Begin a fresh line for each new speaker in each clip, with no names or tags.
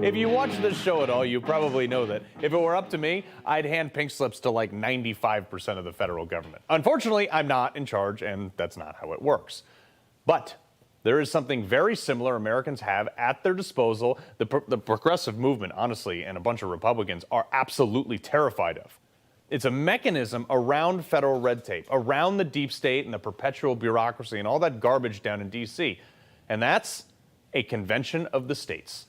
If you watch this show at all, you probably know that if it were up to me, I'd hand pink slips to like 95% of the federal government. Unfortunately, I'm not in charge, and that's not how it works. But there is something very similar Americans have at their disposal. The progressive movement, honestly, and a bunch of Republicans are absolutely terrified of. It's a mechanism around federal red tape, around the deep state and the perpetual bureaucracy and all that garbage down in D.C. And that's a convention of the states.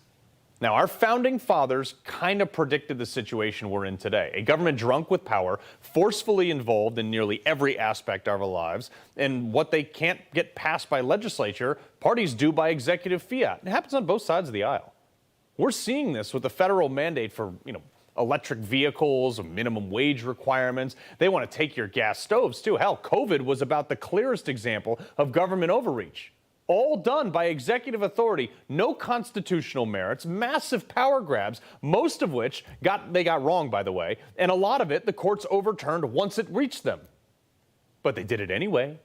Now, our founding fathers kind of predicted the situation we're in today. A government drunk with power, forcefully involved in nearly every aspect of our lives, and what they can't get passed by legislature, parties do by executive fiat. It happens on both sides of the aisle. We're seeing this with the federal mandate for, electric vehicles, minimum wage requirements. They want to take your gas stoves, too. Hell, COVID was about the clearest example of government overreach. All done by executive authority, no constitutional merits, massive power grabs, most of which they got wrong, by the way, and a lot of it the courts overturned once it reached them. But they did it anyway.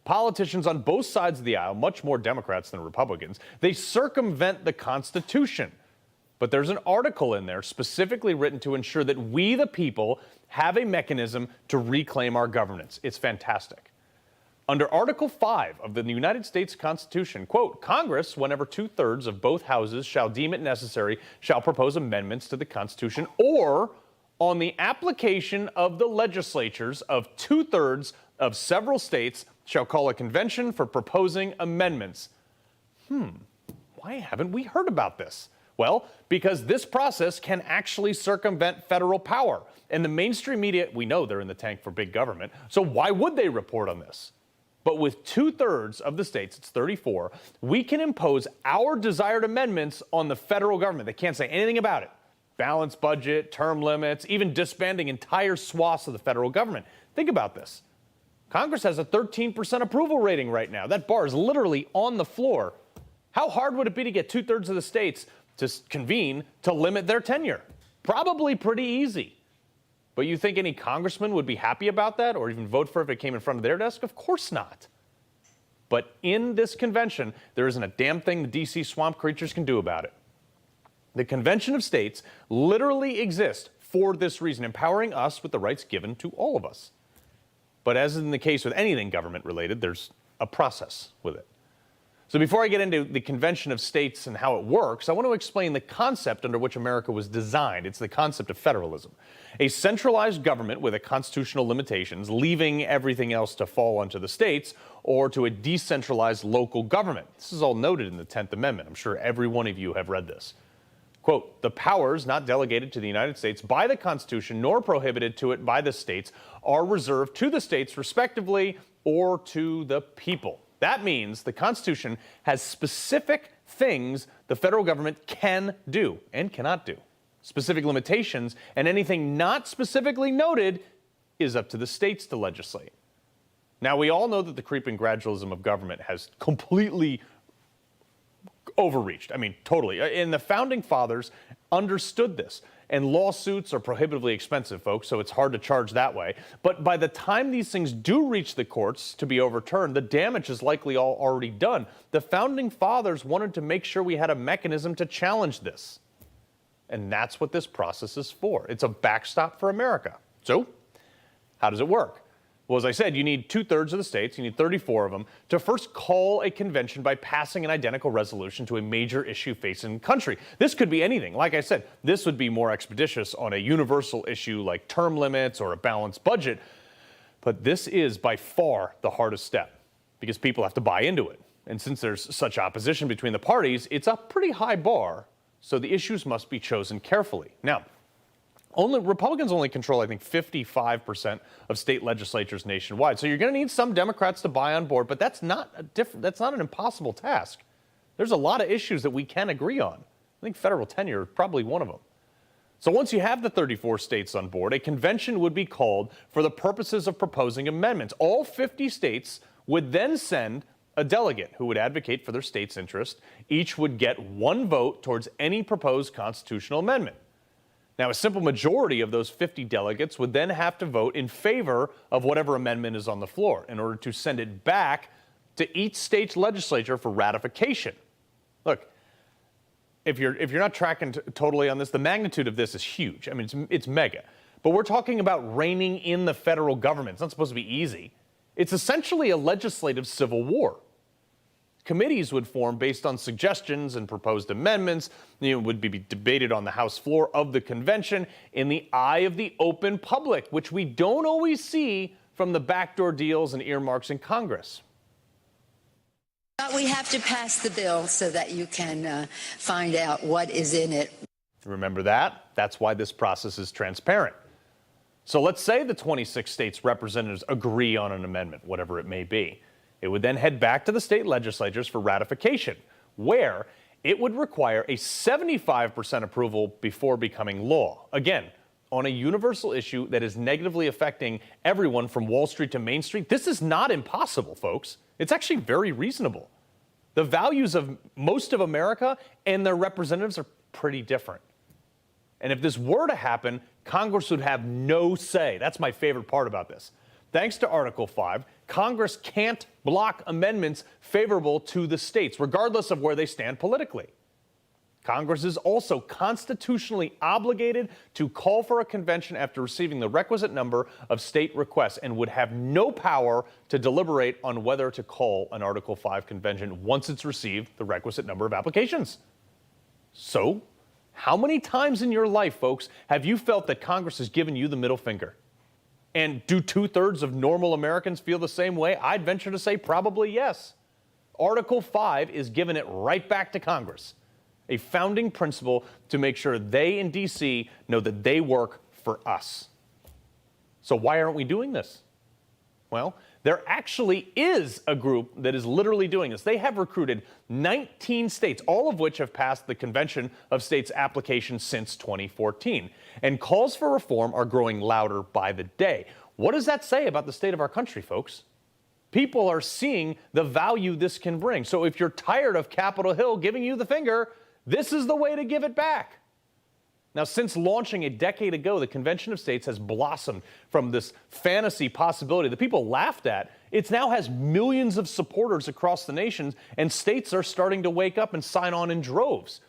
Politicians on both sides of the aisle, much more Democrats than Republicans, they circumvent the Constitution. But there's an article in there specifically written to ensure that we, the people, have a mechanism to reclaim our governance. It's fantastic. Under Article 5 of the United States Constitution, quote, Congress, whenever 2/3 of both houses shall deem it necessary, shall propose amendments to the Constitution, or on the application of the legislatures of 2/3 of several states shall call a convention for proposing amendments. Why haven't we heard about this? Well, because this process can actually circumvent federal power. And the mainstream media, we know they're in the tank for big government, so why would they report on this? But with 2/3 of the states, it's 34, we can impose our desired amendments on the federal government. They can't say anything about it. Balanced budget, term limits, even disbanding entire swaths of the federal government. Think about this. Congress has a 13% approval rating right now. That bar is literally on the floor. How hard would it be to get 2/3 of the states to convene to limit their tenure? Probably pretty easy. But you think any congressman would be happy about that or even vote for it if it came in front of their desk? Of course not. But in this convention, there isn't a damn thing the D.C. swamp creatures can do about it. The Convention of States literally exists for this reason, empowering us with the rights given to all of us. But as in the case with anything government related, there's a process with it. So before I get into the Convention of States and how it works, I want to explain the concept under which America was designed. It's the concept of federalism. A centralized government with constitutional limitations, leaving everything else to fall onto the states, or to a decentralized local government. This is all noted in the 10th Amendment. I'm sure every one of you have read this. Quote, the powers not delegated to the United States by the Constitution nor prohibited to it by the states are reserved to the states respectively or to the people. That means the Constitution has specific things the federal government can do and cannot do. Specific limitations, and anything not specifically noted is up to the states to legislate. Now, we all know that the creeping gradualism of government has completely overreached. I mean, totally. And the founding fathers understood this. And lawsuits are prohibitively expensive, folks, so it's hard to charge that way. But by the time these things do reach the courts to be overturned, the damage is likely already done. The founding fathers wanted to make sure we had a mechanism to challenge this. And that's what this process is for. It's a backstop for America. So, how does it work? Well, as I said, you need 2/3 of the states, you need 34 of them, to first call a convention by passing an identical resolution to a major issue facing the country. This could be anything. Like I said, this would be more expeditious on a universal issue like term limits or a balanced budget. But this is by far the hardest step because people have to buy into it. And since there's such opposition between the parties, it's a pretty high bar. So the issues must be chosen carefully. Now, Republicans only control, I think, 55% of state legislatures nationwide. So you're going to need some Democrats to buy on board, but that's not an impossible task. There's a lot of issues that we can agree on. I think federal tenure is probably one of them. So once you have the 34 states on board, a convention would be called for the purposes of proposing amendments. All 50 states would then send a delegate who would advocate for their state's interest. Each would get one vote towards any proposed constitutional amendment. Now, a simple majority of those 50 delegates would then have to vote in favor of whatever amendment is on the floor in order to send it back to each state's legislature for ratification. Look, if you're not tracking totally on this, the magnitude of this is huge. I mean, it's mega. But we're talking about reining in the federal government. It's not supposed to be easy. It's essentially a legislative civil war. Committees would form based on suggestions and proposed amendments. Would be debated on the House floor of the convention in the eye of the open public, which we don't always see from the backdoor deals and earmarks in Congress.
But we have to pass the bill so that you can find out what is in it.
Remember that? That's why this process is transparent. So let's say the 26 states' representatives agree on an amendment, whatever it may be. It would then head back to the state legislatures for ratification, where it would require a 75% approval before becoming law. Again, on a universal issue that is negatively affecting everyone from Wall Street to Main Street. This is not impossible, folks. It's actually very reasonable. The values of most of America and their representatives are pretty different. And if this were to happen, Congress would have no say. That's my favorite part about this. Thanks to Article 5, Congress can't block amendments favorable to the states, regardless of where they stand politically. Congress is also constitutionally obligated to call for a convention after receiving the requisite number of state requests and would have no power to deliberate on whether to call an Article 5 convention once it's received the requisite number of applications. So, how many times in your life, folks, have you felt that Congress has given you the middle finger? And do 2/3 of normal Americans feel the same way? I'd venture to say probably yes. Article 5 is giving it right back to Congress, a founding principle to make sure they in D.C. know that they work for us. So why aren't we doing this? Well, there actually is a group that is literally doing this. They have recruited 19 states, all of which have passed the Convention of States application since 2014. And calls for reform are growing louder by the day. What does that say about the state of our country, folks? People are seeing the value this can bring. So if you're tired of Capitol Hill giving you the finger, this is the way to give it back. Now, since launching a decade ago, the Convention of States has blossomed from this fantasy possibility that people laughed at. It now has millions of supporters across the nation, and states are starting to wake up and sign on in droves.